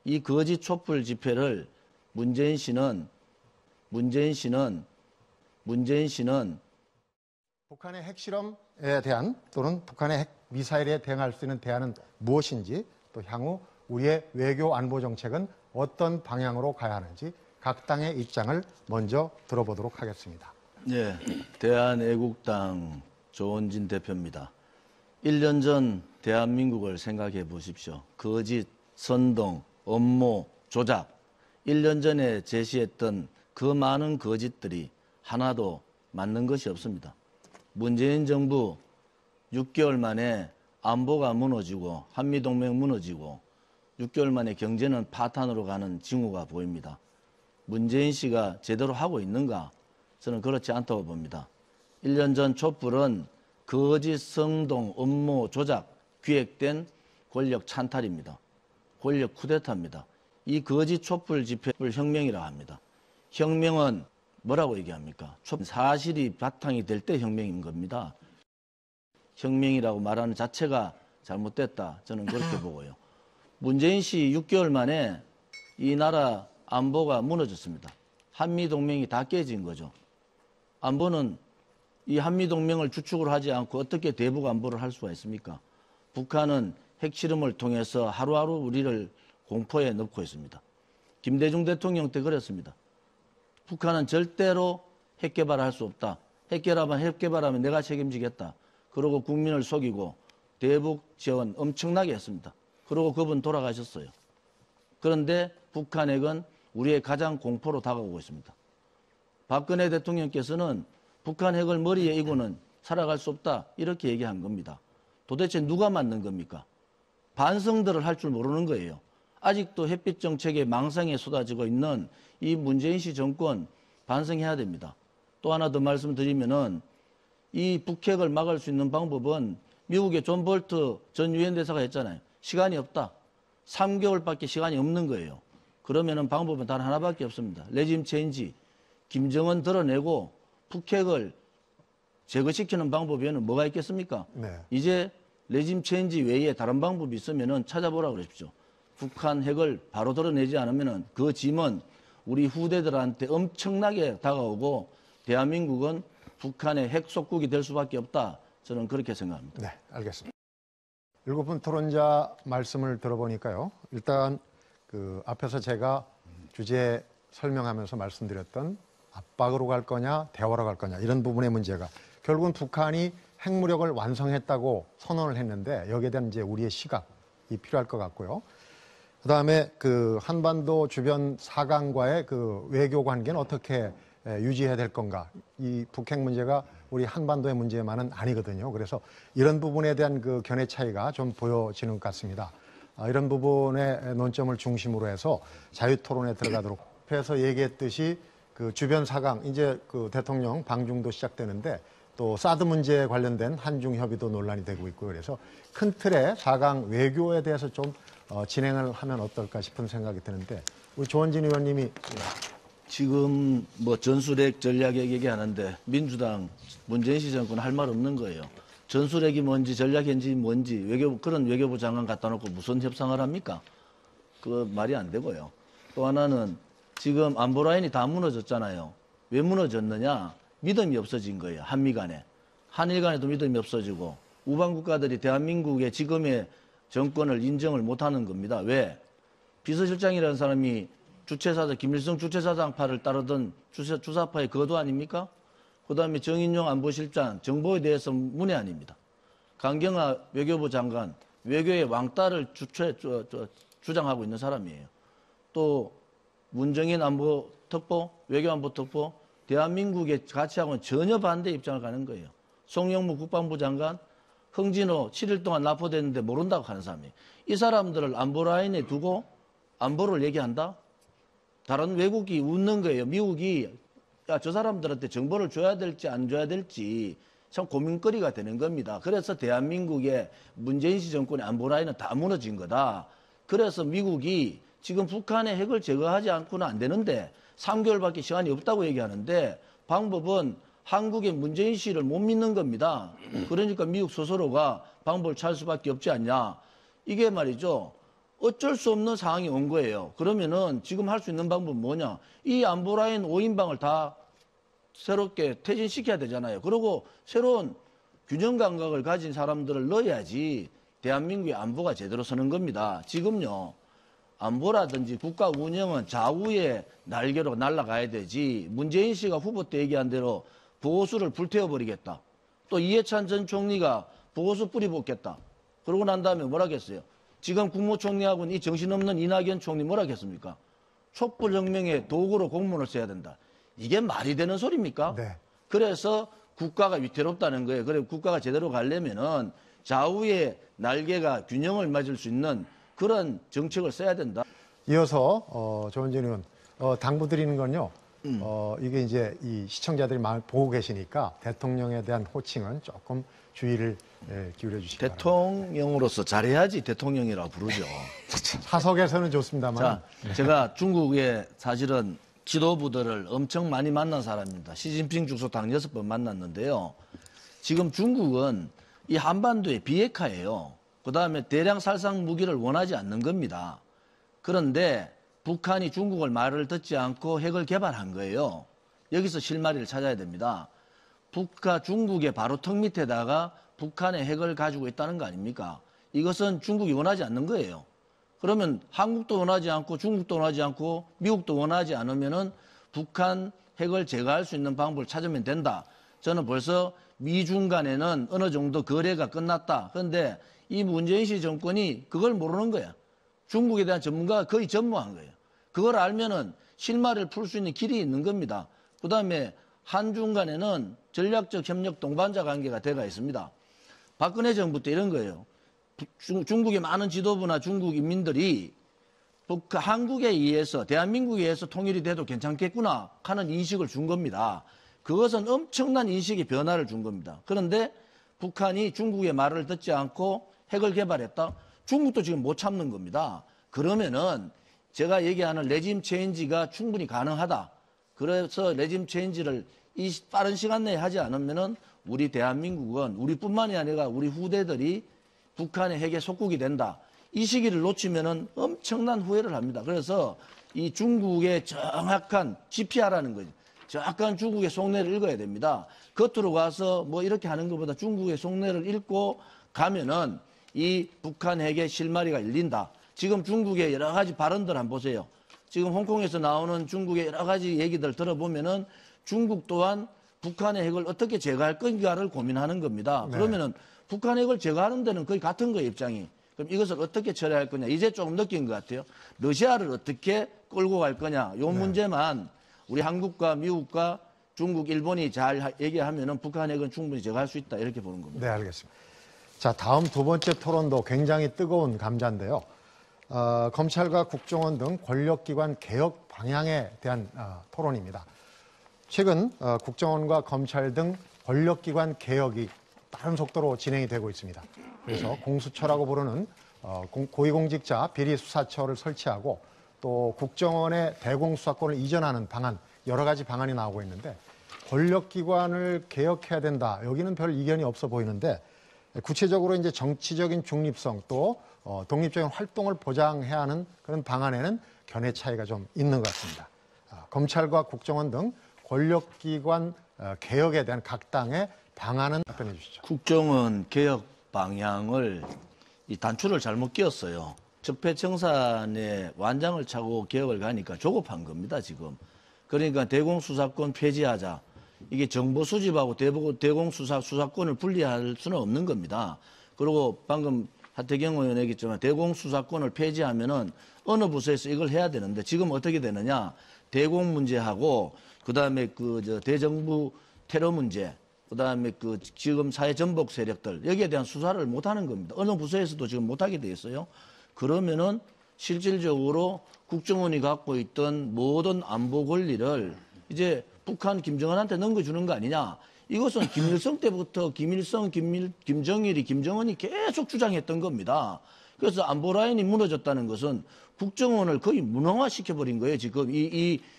이 거짓 촛불 집회를 문재인 씨는 북한의 핵실험에 대한 또는 북한의 핵 미사일에 대응할 수 있는 대안은 무엇인지, 또 향후 우리의 외교 안보 정책은 어떤 방향으로 가야 하는지 각 당의 입장을 먼저 들어보도록 하겠습니다. 네, 대한애국당 조원진 대표입니다. 1년 전 대한민국을 생각해 보십시오. 거짓, 선동, 음모, 조작. 1년 전에 제시했던 그 많은 거짓들이 하나도 맞는 것이 없습니다. 문재인 정부 6개월 만에 안보가 무너지고 한미동맹 무너지고 6개월 만에 경제는 파탄으로 가는 징후가 보입니다. 문재인 씨가 제대로 하고 있는가? 저는 그렇지 않다고 봅니다. 1년 전 촛불은 거짓, 성동, 음모, 조작, 기획된 권력 찬탈입니다. 권력 쿠데타입니다. 이 거짓 촛불 집회를 혁명이라고 합니다. 혁명은 뭐라고 얘기합니까? 사실이 바탕이 될 때 혁명인 겁니다. 혁명이라고 말하는 자체가 잘못됐다. 저는 그렇게 보고요. 문재인 씨 6개월 만에 이 나라 안보가 무너졌습니다. 한미동맹이 다 깨진 거죠. 안보는 이 한미동맹을 주축으로 하지 않고 어떻게 대북 안보를 할 수가 있습니까? 북한은 핵실험을 통해서 하루하루 우리를 공포에 넣고 있습니다. 김대중 대통령 때 그랬습니다. 북한은 절대로 핵 개발할 수 없다. 핵 개발하면 내가 책임지겠다. 그러고 국민을 속이고 대북 지원 엄청나게 했습니다. 그러고 그분 돌아가셨어요. 그런데 북한 핵은 우리의 가장 공포로 다가오고 있습니다. 박근혜 대통령께서는 북한 핵을 머리에 이고는 살아갈 수 없다. 이렇게 얘기한 겁니다. 도대체 누가 만든 겁니까? 반성들을 할 줄 모르는 거예요. 아직도 햇빛 정책에 망상에 쏟아지고 있는 이 문재인 씨 정권 반성해야 됩니다. 또 하나 더 말씀드리면은 이 북핵을 막을 수 있는 방법은 미국의 존 볼트 전 유엔 대사가 했잖아요. 시간이 없다. 3개월밖에 시간이 없는 거예요. 그러면은 방법은 단 하나밖에 없습니다. 레짐 체인지. 김정은 드러내고 북핵을 제거시키는 방법에는 뭐가 있겠습니까? 네. 이제 레짐 체인지 외에 다른 방법이 있으면은 찾아보라고 그러십시오. 북한 핵을 바로 드러내지 않으면은 그 짐은 우리 후대들한테 엄청나게 다가오고 대한민국은 북한의 핵 속국이 될 수밖에 없다. 저는 그렇게 생각합니다. 네, 알겠습니다. 7분 토론자 말씀을 들어보니까요. 일단 그 앞에서 제가 주제 설명하면서 말씀드렸던 압박으로 갈 거냐, 대화로 갈 거냐 이런 부분의 문제가 결국은 북한이 핵무력을 완성했다고 선언을 했는데 여기에 대한 이제 우리의 시각이 필요할 것 같고요. 그다음에 그 한반도 주변 사강과의 그 외교 관계는 어떻게 유지해야 될 건가? 이 북핵 문제가 우리 한반도의 문제만은 아니거든요. 그래서 이런 부분에 대한 그 견해 차이가 좀 보여지는 것 같습니다. 이런 부분의 논점을 중심으로 해서 자유토론에 들어가도록. 앞에서 얘기했듯이 그 주변 사강 이제 그 대통령 방중도 시작되는데 또 사드 문제에 관련된 한중 협의도 논란이 되고 있고 그래서 큰 틀의 4강 외교에 대해서 좀 진행을 하면 어떨까 싶은 생각이 드는데 우리 조원진 의원님이 지금 뭐 전술핵 전략핵 얘기하는데 민주당 문재인 씨 정권 할 말 없는 거예요. 전술핵이 뭔지 전략핵이 뭔지 그런 외교부 장관 갖다 놓고 무슨 협상을 합니까? 그 말이 안 되고요. 또 하나는 지금 안보 라인이 다 무너졌잖아요. 왜 무너졌느냐? 믿음이 없어진 거예요. 한미 간에. 한일 간에도 믿음이 없어지고 우방 국가들이 대한민국의 지금의 정권을 인정을 못하는 겁니다. 왜? 비서실장이라는 사람이 주최사장 김일성 주최사장파를 따르던 주사파의 거도 아닙니까? 그다음에 정인용 안보실장 정보에 대해서 문외 아닙니다. 강경화 외교부 장관 외교의 왕따를 주장하고 있는 사람이에요. 또 문정인 안보특보 외교안보특보 대한민국의 가치하고는 전혀 반대 입장을 가는 거예요. 송영무 국방부 장관 흥진호 7일 동안 납포됐는데 모른다고 하는 사람이에요. 이 사람들을 안보 라인에 두고 안보를 얘기한다? 다른 외국이 웃는 거예요. 미국이 저 사람들한테 정보를 줘야 될지 안 줘야 될지 참 고민거리가 되는 겁니다. 그래서 대한민국의 문재인 씨 정권의 안보 라인은 다 무너진 거다. 그래서 미국이 지금 북한의 핵을 제거하지 않고는 안 되는데 3개월밖에 시간이 없다고 얘기하는데 방법은 한국의 문재인 씨를 못 믿는 겁니다. 그러니까 미국 스스로가 방법을 찾을 수밖에 없지 않냐. 이게 말이죠. 어쩔 수 없는 상황이 온 거예요. 그러면은 지금 할 수 있는 방법은 뭐냐? 이 안보라인 5인방을 다 새롭게 퇴진시켜야 되잖아요. 그리고 새로운 균형 감각을 가진 사람들을 넣어야지 대한민국의 안보가 제대로 서는 겁니다. 지금요, 안보라든지 국가 운영은 좌우의 날개로 날아가야 되지, 문재인 씨가 후보 때 얘기한 대로 보호수를 불태워버리겠다. 또 이해찬 전 총리가 보호수 뿌리 붓겠다. 그러고 난 다음에 뭐라 했어요? 지금 국무총리하고는 이 정신없는 이낙연 총리 뭐라 했습니까? 촛불혁명의 도구로 공무원을 써야 된다. 이게 말이 되는 소리입니까? 네. 그래서 국가가 위태롭다는 거예요. 그래 국가가 제대로 가려면은 좌우의 날개가 균형을 맞을 수 있는 그런 정책을 써야 된다. 이어서 조원진 의원 당부드리는 건요. 이게 이제 이 시청자들이 많이 보고 계시니까 대통령에 대한 호칭은 조금 주의를 기울여 주시기 바랍니다. 대통령으로서 잘해야지 대통령이라고 부르죠. 사석에서는 좋습니다만. 자, 제가 중국에 사실은 지도부들을 엄청 많이 만난 사람입니다. 시진핑 주석 당 6번 만났는데요. 지금 중국은 이 한반도의 비핵화예요. 그다음에 대량 살상 무기를 원하지 않는 겁니다. 그런데 북한이 중국을 말을 듣지 않고 핵을 개발한 거예요. 여기서 실마리를 찾아야 됩니다. 중국의 바로 턱 밑에다가 북한의 핵을 가지고 있다는 거 아닙니까? 이것은 중국이 원하지 않는 거예요. 그러면 한국도 원하지 않고 중국도 원하지 않고 미국도 원하지 않으면은 북한 핵을 제거할 수 있는 방법을 찾으면 된다. 저는 벌써 미중 간에는 어느 정도 거래가 끝났다. 그런데 이 문재인 씨 정권이 그걸 모르는 거야. 중국에 대한 전문가가 거의 전무한 거예요. 그걸 알면은 실마리를 풀 수 있는 길이 있는 겁니다. 그다음에 한중 간에는 전략적 협력 동반자 관계가 돼가 있습니다. 박근혜 정부 때 이런 거예요. 중국의 많은 지도부나 중국 인민들이 한국에 의해서 대한민국에 의해서 통일이 돼도 괜찮겠구나 하는 인식을 준 겁니다. 그것은 엄청난 인식의 변화를 준 겁니다. 그런데 북한이 중국의 말을 듣지 않고 핵을 개발했다? 중국도 지금 못 참는 겁니다. 그러면은 제가 얘기하는 레짐 체인지가 충분히 가능하다. 그래서 레짐 체인지를 이 빠른 시간 내에 하지 않으면은 우리 대한민국은 우리뿐만이 아니라 우리 후대들이 북한의 핵에 속국이 된다. 이 시기를 놓치면은 엄청난 후회를 합니다. 그래서 이 중국의 정확한 GPR라는 거죠. 정확한 중국의 속내를 읽어야 됩니다. 겉으로 가서 뭐 이렇게 하는 것보다 중국의 속내를 읽고 가면은 이 북한 핵의 실마리가 열린다. 지금 중국의 여러 가지 발언들 한번 보세요. 지금 홍콩에서 나오는 중국의 여러 가지 얘기들 들어보면은 중국 또한 북한의 핵을 어떻게 제거할 건가를 고민하는 겁니다. 네. 그러면은 북한 핵을 제거하는 데는 거의 같은 거예요, 입장이. 그럼 이것을 어떻게 처리할 거냐. 이제 조금 느낀 것 같아요. 러시아를 어떻게 끌고 갈 거냐. 요 문제만 우리 한국과 미국과 중국, 일본이 잘 얘기하면은 북한 핵은 충분히 제거할 수 있다. 이렇게 보는 겁니다. 네, 알겠습니다. 자, 다음 두 번째 토론도 굉장히 뜨거운 감자인데요. 검찰과 국정원 등 권력기관 개혁 방향에 대한 토론입니다. 최근 국정원과 검찰 등 권력기관 개혁이 빠른 속도로 진행이 되고 있습니다. 그래서 공수처라고 부르는 고위공직자 비리수사처를 설치하고 또 국정원의 대공수사권을 이전하는 방안, 여러 가지 방안이 나오고 있는데 권력기관을 개혁해야 된다. 여기는 별 이견이 없어 보이는데 구체적으로 이제 정치적인 중립성 또 독립적인 활동을 보장해야 하는 그런 방안에는 견해 차이가 좀 있는 것 같습니다. 검찰과 국정원 등 권력기관 개혁에 대한 각 당의 방안은 답변해 주시죠. 국정원 개혁 방향을 이 단추를 잘못 끼웠어요. 적폐청산에 완장을 차고 개혁을 가니까 조급한 겁니다, 지금. 그러니까 대공수사권 폐지하자. 이게 정보 수집하고 대공수사권을 분리할 수는 없는 겁니다. 그리고 방금 하태경 의원 얘기했지만 대공수사권을 폐지하면은 어느 부서에서 이걸 해야 되는데 지금 어떻게 되느냐. 대공 문제하고 그다음에 대정부 테러 문제 그다음에 지금 사회 전복 세력들 여기에 대한 수사를 못 하는 겁니다. 어느 부서에서도 지금 못 하게 돼 있어요. 그러면은 실질적으로 국정원이 갖고 있던 모든 안보 권리를 이제 북한 김정은한테 넘겨주는 거 아니냐. 이것은 김일성 때부터 김정일이 김정은이 계속 주장했던 겁니다. 그래서 안보 라인이 무너졌다는 것은 국정원을 거의 무능화시켜버린 거예요. 지금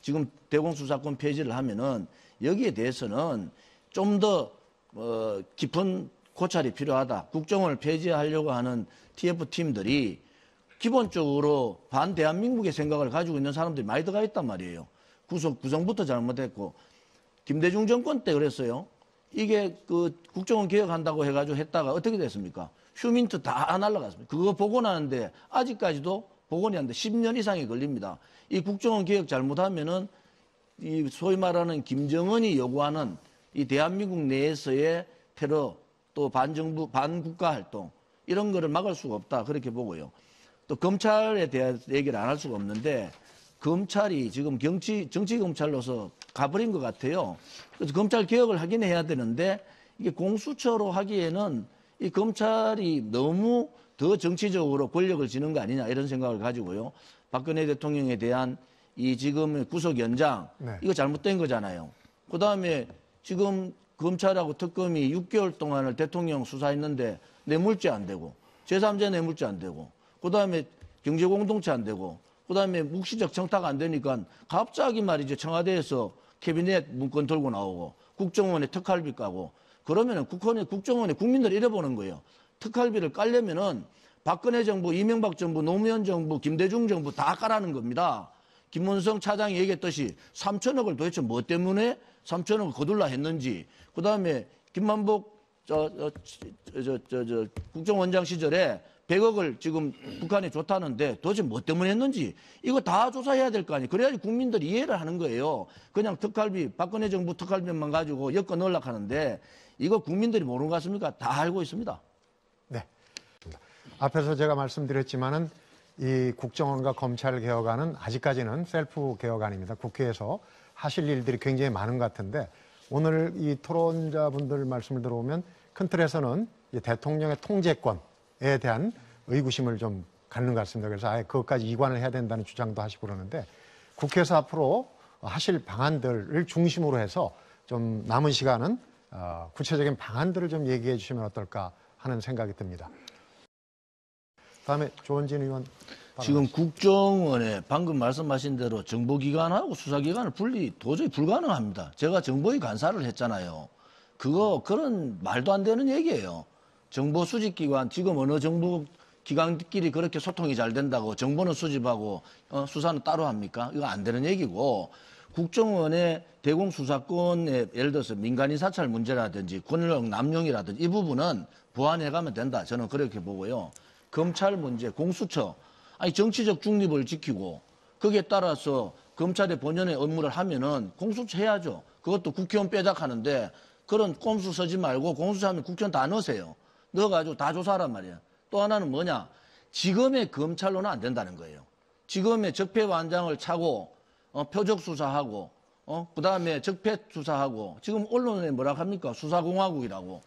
지금 대공수사권 폐지를 하면은 여기에 대해서는 좀 더 깊은 고찰이 필요하다. 국정원을 폐지하려고 하는 TF 팀들이 기본적으로 반대한민국의 생각을 가지고 있는 사람들이 많이 들어가 있단 말이에요. 구성부터 잘못했고 김대중 정권 때 그랬어요. 이게 그 국정원 개혁한다고 해가지고 했다가 어떻게 됐습니까? 휴민트 다 날라갔습니다. 그거 복원하는데 아직까지도 복원이 안 돼. 10년 이상이 걸립니다. 이 국정원 개혁 잘못하면은 이 소위 말하는 김정은이 요구하는 이 대한민국 내에서의 테러 또 반정부 반국가 활동 이런 거를 막을 수가 없다 그렇게 보고요. 또 검찰에 대한 얘기를 안 할 수가 없는데 검찰이 지금 정치 검찰로서 가버린 것 같아요. 그래서 검찰 개혁을 하긴 해야 되는데 이게 공수처로 하기에는 이 검찰이 너무 더 정치적으로 권력을 쥐는 거 아니냐 이런 생각을 가지고요. 박근혜 대통령에 대한 이 지금 구속 연장 네. 이거 잘못된 거잖아요. 그다음에 지금 검찰하고 특검이 6개월 동안을 대통령 수사했는데 뇌물죄 안 되고 제3자 뇌물죄 안 되고 그다음에 경제공동체 안 되고 그다음에 묵시적 청탁 안 되니까 갑자기 말이죠. 청와대에서 캐비넷 문건 들고 나오고 국정원에 특활비 까고 그러면은 국정원에 국민들이 잃어보는 거예요. 특활비를 깔려면은 박근혜 정부, 이명박 정부, 노무현 정부, 김대중 정부 다 까라는 겁니다. 김문성 차장이 얘기했듯이 3천억을 도대체 뭐 때문에 3천억을 거둘라 했는지 그다음에 김만복 국정원장 시절에 100억을 지금 북한에 줬다는데 도대체 뭐 때문에 했는지 이거 다 조사해야 될 거 아니에요. 그래야지 국민들이 이해를 하는 거예요. 그냥 특활비, 박근혜 정부 특활비만 가지고 엮어 넣으려고 하는데 이거 국민들이 모르는 것 같습니까? 다 알고 있습니다. 네. 앞에서 제가 말씀드렸지만은 이 국정원과 검찰 개혁안은 아직까지는 셀프 개혁안입니다. 국회에서 하실 일들이 굉장히 많은 것 같은데 오늘 이 토론자분들 말씀을 들어보면 큰 틀에서는 이 대통령의 통제권에 대한 의구심을 좀 갖는 것 같습니다. 그래서 아예 그것까지 이관을 해야 된다는 주장도 하시고 그러는데 국회에서 앞으로 하실 방안들을 중심으로 해서 좀 남은 시간은 구체적인 방안들을 좀 얘기해 주시면 어떨까 하는 생각이 듭니다. 다음에 조원진 의원. 지금 국정원에 방금 말씀하신 대로 정보기관하고 수사기관을 분리 도저히 불가능합니다. 제가 정보위 간사를 했잖아요. 그런 말도 안 되는 얘기예요. 정보 수집기관, 지금 어느 정부 기관끼리 그렇게 소통이 잘 된다고 정보는 수집하고 수사는 따로 합니까? 이거 안 되는 얘기고 국정원의 대공수사권에 예를 들어서 민간인 사찰 문제라든지 권력 남용이라든지 이 부분은 보완해가면 된다. 저는 그렇게 보고요. 검찰 문제, 공수처, 아니 정치적 중립을 지키고 거기에 따라서 검찰의 본연의 업무를 하면은 공수처 해야죠. 그것도 국회의원 빼작하는데 그런 꼼수 쓰지 말고 공수처하면 국회의원 다 넣으세요. 넣어가지고 다 조사하란 말이에요. 또 하나는 뭐냐? 지금의 검찰로는 안 된다는 거예요. 지금의 적폐완장을 차고 표적 수사하고 그다음에 적폐 수사하고 지금 언론에 뭐라 합니까? 수사공화국이라고.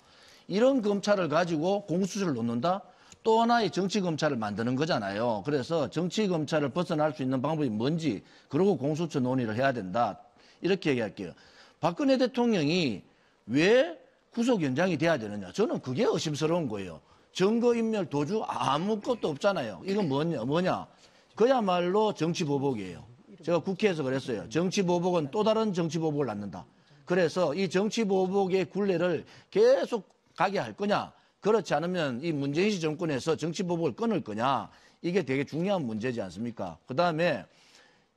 이런 검찰을 가지고 공수처를 놓는다? 또 하나의 정치검찰을 만드는 거잖아요. 그래서 정치검찰을 벗어날 수 있는 방법이 뭔지 그러고 공수처 논의를 해야 된다. 이렇게 얘기할게요. 박근혜 대통령이 왜 구속 연장이 돼야 되느냐. 저는 그게 의심스러운 거예요. 증거인멸 도주 아무것도 없잖아요. 이건 뭐냐. 그야말로 정치보복이에요. 제가 국회에서 그랬어요. 정치보복은 또 다른 정치보복을 낳는다. 그래서 이 정치보복의 굴레를 계속 가게 할 거냐. 그렇지 않으면 이 문재인 씨 정권에서 정치보복을 끊을 거냐. 이게 되게 중요한 문제지 않습니까? 그다음에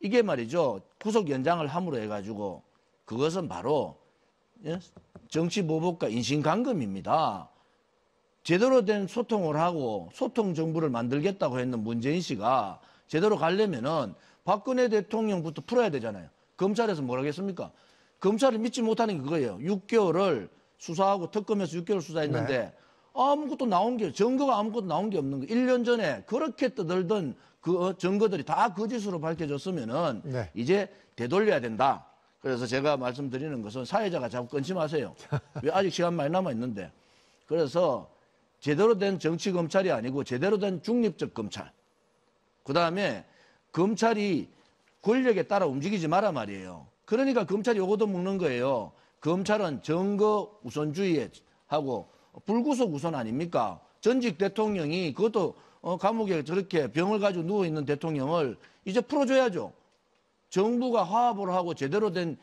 이게 말이죠. 구속 연장을 함으로 해가지고 그것은 바로 정치보복과 인신강금입니다. 제대로 된 소통을 하고 소통 정부를 만들겠다고 했는 문재인 씨가 제대로 가려면은 박근혜 대통령부터 풀어야 되잖아요. 검찰에서 뭘 하겠습니까? 검찰을 믿지 못하는 게 그거예요. 6개월을 수사하고 특검에서 6개월 수사했는데 네. 아무것도 나온 게 증거가 아무것도 나온 게 없는 거. 1년 전에 그렇게 떠들던 그 증거들이 다 거짓으로 밝혀졌으면은 네. 이제 되돌려야 된다. 그래서 제가 말씀드리는 것은 사회자가 자꾸 끊지 마세요. 왜 아직 시간 많이 남아 있는데. 그래서 제대로 된 정치 검찰이 아니고 제대로 된 중립적 검찰. 그다음에 검찰이 권력에 따라 움직이지 마라 말이에요. 그러니까 검찰이 요거도 먹는 거예요. 검찰은 증거 우선주의 하고 불구속 우선 아닙니까? 전직 대통령이 그것도 감옥에 저렇게 병을 가지고 누워있는 대통령을 이제 풀어줘야죠. 정부가 화합을 하고 제대로 된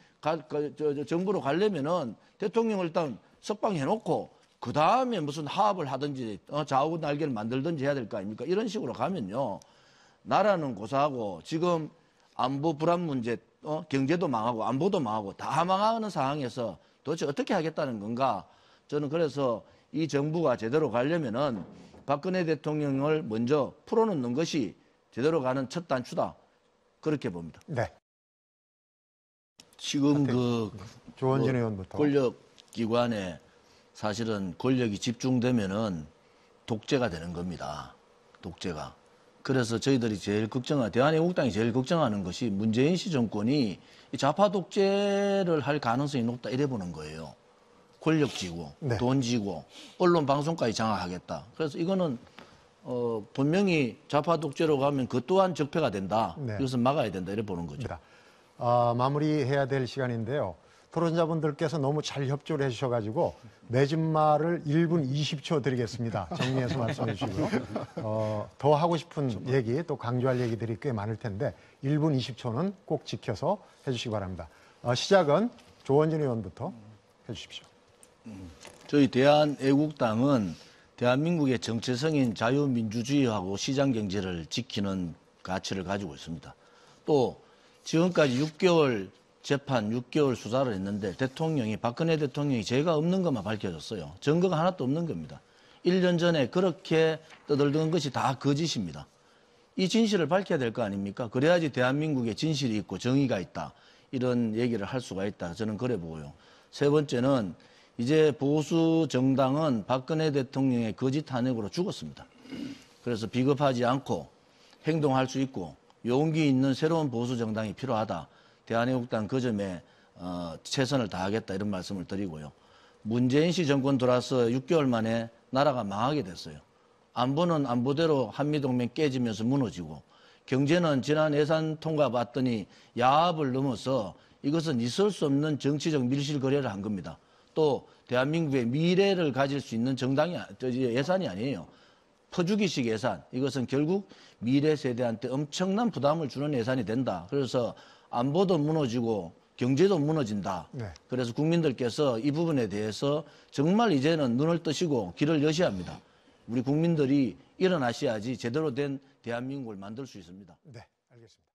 정부로 가려면은 대통령을 일단 석방해놓고 그 다음에 무슨 화합을 하든지 좌우 날개를 만들든지 해야 될 거 아닙니까? 이런 식으로 가면요. 나라는 고사하고 지금 안보 불안 문제, 경제도 망하고 안보도 망하고 다 망하는 상황에서 도대체 어떻게 하겠다는 건가? 저는 그래서 이 정부가 제대로 가려면은 박근혜 대통령을 먼저 풀어놓는 것이 제대로 가는 첫 단추다. 그렇게 봅니다. 네. 지금 그 조원진 의원부터. 권력기관에 사실은 권력이 집중되면은 독재가 되는 겁니다. 독재가. 그래서 저희들이 제일 대한애국당이 제일 걱정하는 것이 문재인 씨 정권이 이 좌파 독재를 할 가능성이 높다 이래 보는 거예요. 권력 쥐고, 네. 돈 쥐고, 언론 방송까지 장악하겠다. 그래서 이거는 분명히 좌파 독재로 가면 그 또한 적폐가 된다. 네. 이것은 막아야 된다 이래 보는 거죠. 입니다. 마무리해야 될 시간인데요. 토론자분들께서 너무 잘 협조를 해주셔가지고 맺은말을 1분 20초 드리겠습니다. 정리해서 말씀해 주시고요. 더 하고 싶은 얘기 또 강조할 얘기들이 꽤 많을 텐데 1분 20초는 꼭 지켜서 해주시기 바랍니다. 시작은 조원진 의원부터 해주십시오. 저희 대한애국당은 대한민국의 정체성인 자유민주주의하고 시장경제를 지키는 가치를 가지고 있습니다. 또 지금까지 6개월 재판, 6개월 수사를 했는데 박근혜 대통령이 죄가 없는 것만 밝혀졌어요. 증거가 하나도 없는 겁니다. 1년 전에 그렇게 떠들던 것이 다 거짓입니다. 이 진실을 밝혀야 될 거 아닙니까? 그래야지 대한민국에 진실이 있고 정의가 있다. 이런 얘기를 할 수가 있다. 저는 그래 보고요. 세 번째는 이제 보수 정당은 박근혜 대통령의 거짓 탄핵으로 죽었습니다. 그래서 비겁하지 않고 행동할 수 있고 용기 있는 새로운 보수 정당이 필요하다. 대한애국당 그 점에 최선을 다하겠다 이런 말씀을 드리고요. 문재인 씨 정권 들어와서 6개월 만에 나라가 망하게 됐어요. 안보는 안보대로 한미동맹 깨지면서 무너지고 경제는 지난 예산 통과 봤더니 야합을 넘어서 이것은 있을 수 없는 정치적 밀실 거래를 한 겁니다. 또 대한민국의 미래를 가질 수 있는 예산이 아니에요. 퍼주기식 예산. 이것은 결국 미래 세대한테 엄청난 부담을 주는 예산이 된다. 그래서 안보도 무너지고 경제도 무너진다. 네. 그래서 국민들께서 이 부분에 대해서 정말 이제는 눈을 뜨시고 귀를 여셔야 합니다. 우리 국민들이 일어나셔야지 제대로 된 대한민국을 만들 수 있습니다. 네, 알겠습니다.